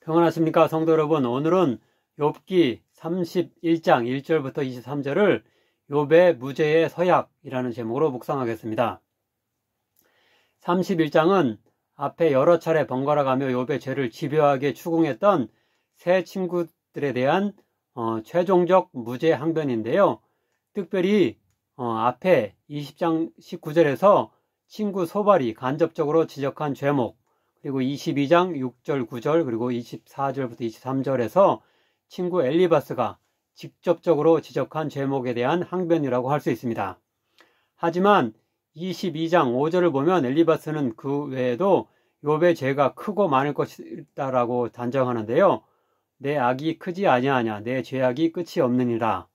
평안하십니까 성도 여러분. 오늘은 욥기 31장 1절부터 23절을 욥의 무죄의 서약이라는 제목으로 묵상하겠습니다. 31장은 앞에 여러 차례 번갈아 가며 욥의 죄를 집요하게 추궁했던 세 친구들에 대한 최종적 무죄 항변인데요. 특별히 앞에 20장 19절에서 친구 소발이 간접적으로 지적한 죄목, 그리고 22장 6절 9절 그리고 24절부터 23절에서 친구 엘리바스가 직접적으로 지적한 죄목에 대한 항변이라고 할 수 있습니다. 하지만 22장 5절을 보면 엘리바스는 그 외에도 욥의 죄가 크고 많을 것이다라고 단정하는데요. 내 악이 크지 아니하냐, 내 죄악이 끝이 없느니라.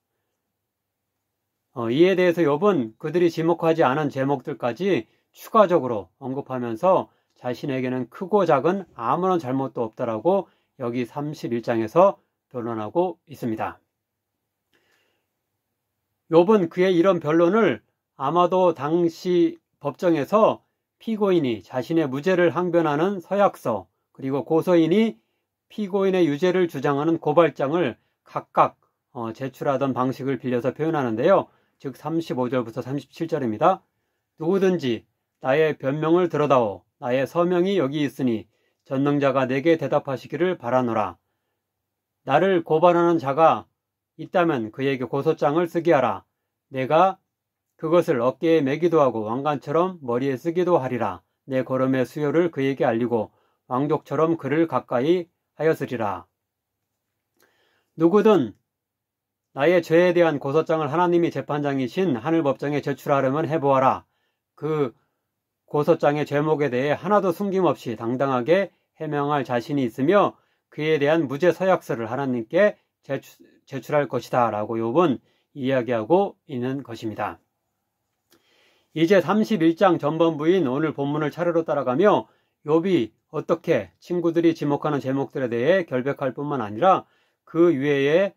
이에 대해서 욥은 그들이 지목하지 않은 제목들까지 추가적으로 언급하면서 자신에게는 크고 작은 아무런 잘못도 없다라고 여기 31장에서 변론하고 있습니다. 욥은 그의 이런 변론을 아마도 당시 법정에서 피고인이 자신의 무죄를 항변하는 서약서, 그리고 고소인이 피고인의 유죄를 주장하는 고발장을 각각 제출하던 방식을 빌려서 표현하는데요. 즉 35절부터 37절입니다. 누구든지 나의 변명을 들어다오. 나의 서명이 여기 있으니 전능자가 내게 대답하시기를 바라노라. 나를 고발하는 자가 있다면 그에게 고소장을 쓰게 하라. 내가 그것을 어깨에 매기도 하고 왕관처럼 머리에 쓰기도 하리라. 내 걸음의 수요를 그에게 알리고 왕족처럼 그를 가까이 하였으리라. 누구든 나의 죄에 대한 고소장을 하나님이 재판장이신 하늘법정에 제출하려면 해보아라. 그 고소장의 제목에 대해 하나도 숨김없이 당당하게 해명할 자신이 있으며 그에 대한 무죄 서약서를 하나님께 제출할 것이다 라고 욥은 이야기하고 있는 것입니다. 이제 31장 전반부인 오늘 본문을 차례로 따라가며 욥이 어떻게 친구들이 지목하는 제목들에 대해 결백할 뿐만 아니라 그 외의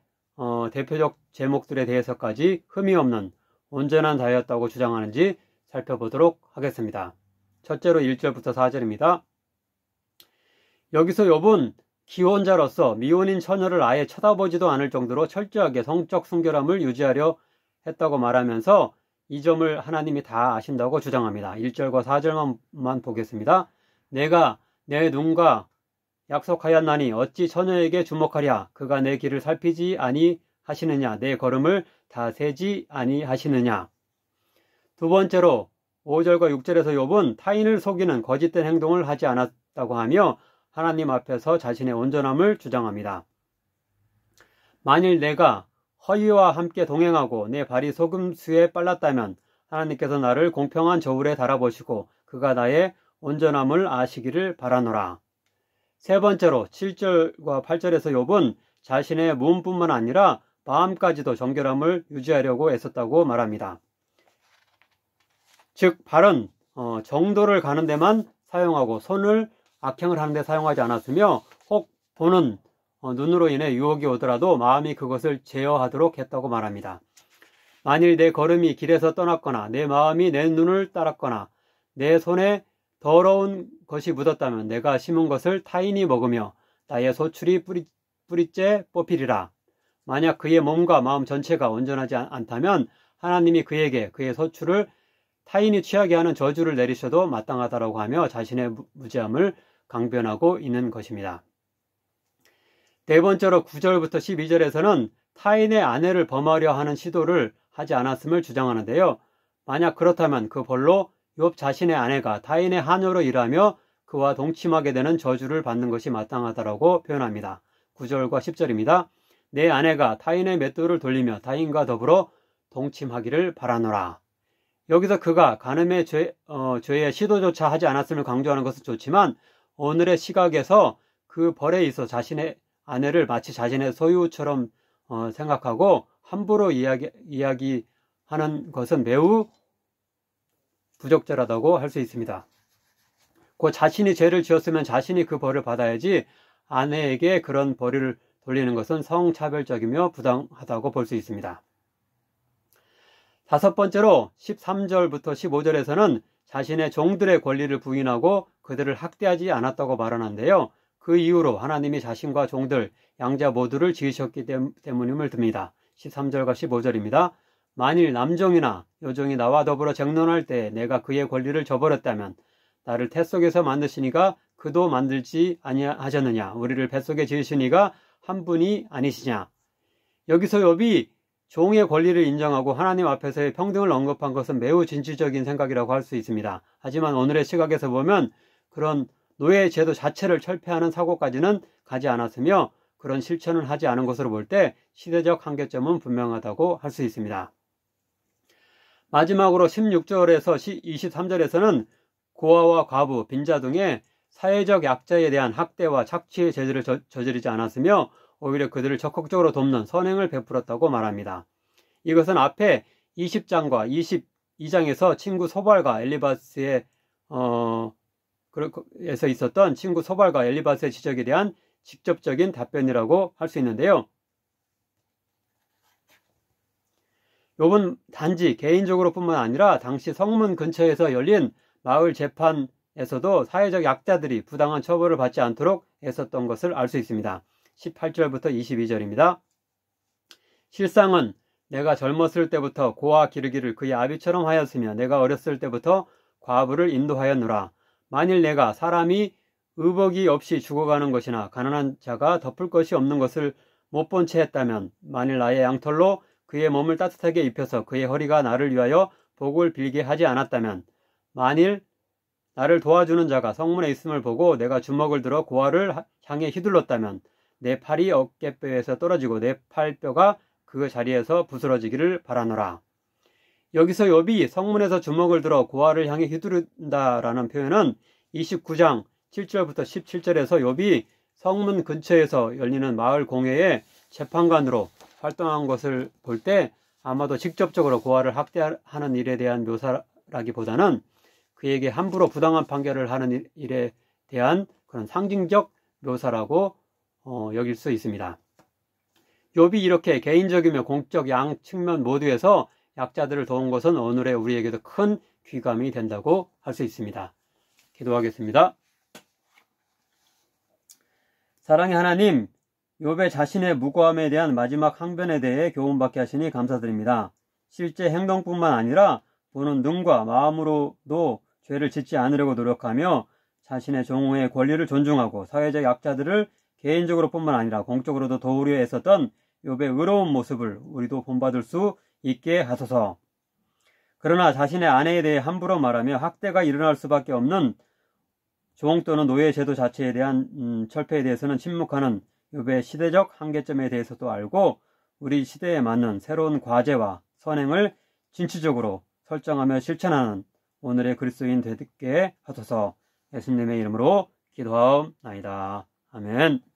대표적 제목들에 대해서까지 흠이 없는 온전한 자였다고 주장하는지 살펴보도록 하겠습니다. 첫째로 1절부터 4절입니다. 여기서 욥은 기혼자로서 미혼인 처녀를 아예 쳐다보지도 않을 정도로 철저하게 성적 순결함을 유지하려 했다고 말하면서 이 점을 하나님이 다 아신다고 주장합니다. 1절과 4절만 보겠습니다. 내가 내 눈과 약속하였나니 어찌 처녀에게 주목하랴. 그가 내 길을 살피지 아니하시느냐. 내 걸음을 다 세지 아니하시느냐. 두 번째로 5절과 6절에서 욥은 타인을 속이는 거짓된 행동을 하지 않았다고 하며 하나님 앞에서 자신의 온전함을 주장합니다. 만일 내가 허위와 함께 동행하고 내 발이 소금수에 빨랐다면 하나님께서 나를 공평한 저울에 달아보시고 그가 나의 온전함을 아시기를 바라노라. 세 번째로 7절과 8절에서 욥은 자신의 몸뿐만 아니라 마음까지도 정결함을 유지하려고 애썼다고 말합니다. 즉 발은 정도를 가는 데만 사용하고 손을 악행을 하는 데 사용하지 않았으며 혹 보는 눈으로 인해 유혹이 오더라도 마음이 그것을 제어하도록 했다고 말합니다. 만일 내 걸음이 길에서 떠났거나 내 마음이 내 눈을 따랐거나 내 손에 더러운 것이 묻었다면 내가 심은 것을 타인이 먹으며 나의 소출이 뿌리째 뽑히리라. 만약 그의 몸과 마음 전체가 온전하지 않다면 하나님이 그에게 그의 소출을 타인이 취하게 하는 저주를 내리셔도 마땅하다라고 하며 자신의 무죄함을 강변하고 있는 것입니다. 네 번째로 9절부터 12절에서는 타인의 아내를 범하려 하는 시도를 하지 않았음을 주장하는데요. 만약 그렇다면 그 벌로 욥 자신의 아내가 타인의 하녀로 일하며 그와 동침하게 되는 저주를 받는 것이 마땅하다라고 표현합니다. 9절과 10절입니다. 내 아내가 타인의 맷돌을 돌리며 타인과 더불어 동침하기를 바라노라. 여기서 그가 간음의 죄의 시도조차 하지 않았음을 강조하는 것은 좋지만 오늘의 시각에서 그 벌에 있어 자신의 아내를 마치 자신의 소유처럼 생각하고 함부로 이야기하는 것은 매우 부적절하다고 할 수 있습니다. 곧 자신이 죄를 지었으면 자신이 그 벌을 받아야지 아내에게 그런 벌을 돌리는 것은 성차별적이며 부당하다고 볼 수 있습니다. 다섯 번째로 13절부터 15절에서는 자신의 종들의 권리를 부인하고 그들을 학대하지 않았다고 말하는데요. 그 이후로 하나님이 자신과 종들, 양자 모두를 지으셨기 때문임을 듭니다. 13절과 15절입니다. 만일 남종이나 여종이 나와 더불어 쟁론할 때 내가 그의 권리를 저버렸다면 나를 태 속에서 만드시니가 그도 만들지 아니하셨느냐? 우리를 뱃속에 지으시니가 한 분이 아니시냐? 여기서 욥이 종의 권리를 인정하고 하나님 앞에서의 평등을 언급한 것은 매우 진취적인 생각이라고 할 수 있습니다. 하지만 오늘의 시각에서 보면 그런 노예 제도 자체를 철폐하는 사고까지는 가지 않았으며 그런 실천을 하지 않은 것으로 볼 때 시대적 한계점은 분명하다고 할 수 있습니다. 마지막으로 16절에서 23절에서는 고아와 과부, 빈자 등의 사회적 약자에 대한 학대와 착취의 죄들을 저지르지 않았으며 오히려 그들을 적극적으로 돕는 선행을 베풀었다고 말합니다. 이것은 앞에 20장과 22장에서 친구 소발과 엘리바스의 에서 있었던 친구 소발과 엘리바스의 지적에 대한 직접적인 답변이라고 할 수 있는데요. 욥은 단지 개인적으로 뿐만 아니라 당시 성문 근처에서 열린 마을 재판에서도 사회적 약자들이 부당한 처벌을 받지 않도록 애썼던 것을 알 수 있습니다. 18절부터 22절입니다. 실상은 내가 젊었을 때부터 고아 기르기를 그의 아비처럼 하였으며 내가 어렸을 때부터 과부를 인도하였노라. 만일 내가 사람이 의복이 없이 죽어가는 것이나 가난한 자가 덮을 것이 없는 것을 못 본 채 했다면 만일 나의 양털로 그의 몸을 따뜻하게 입혀서 그의 허리가 나를 위하여 복을 빌게 하지 않았다면 만일 나를 도와주는 자가 성문에 있음을 보고 내가 주먹을 들어 고아를 향해 휘둘렀다면 내 팔이 어깨뼈에서 떨어지고 내 팔뼈가 그 자리에서 부스러지기를 바라노라. 여기서 욥이 성문에서 주먹을 들어 고아를 향해 휘두른다라는 표현은 29장 7절부터 17절에서 욥이 성문 근처에서 열리는 마을 공회의 재판관으로 활동한 것을 볼 때 아마도 직접적으로 고아를 학대하는 일에 대한 묘사라기보다는 그에게 함부로 부당한 판결을 하는 일에 대한 그런 상징적 묘사라고 여길 수 있습니다. 욥이 이렇게 개인적이며 공적 양 측면 모두에서 약자들을 도운 것은 오늘의 우리에게도 큰 귀감이 된다고 할 수 있습니다. 기도하겠습니다. 사랑의 하나님, 욥의 자신의 무고함에 대한 마지막 항변에 대해 교훈받게 하시니 감사드립니다. 실제 행동뿐만 아니라 보는 눈과 마음으로도 죄를 짓지 않으려고 노력하며 자신의 종의 권리를 존중하고 사회적 약자들을 개인적으로 뿐만 아니라 공적으로도 도우려 애썼던 욥의 의로운 모습을 우리도 본받을 수 있게 하소서. 그러나 자신의 아내에 대해 함부로 말하며 학대가 일어날 수밖에 없는 종 또는 노예 제도 자체에 대한 철폐에 대해서는 침묵하는 욥의 시대적 한계점에 대해서도 알고 우리 시대에 맞는 새로운 과제와 선행을 진취적으로 설정하며 실천하는 오늘의 그리스도인 되게 하소서. 예수님의 이름으로 기도하옵나이다. 아멘.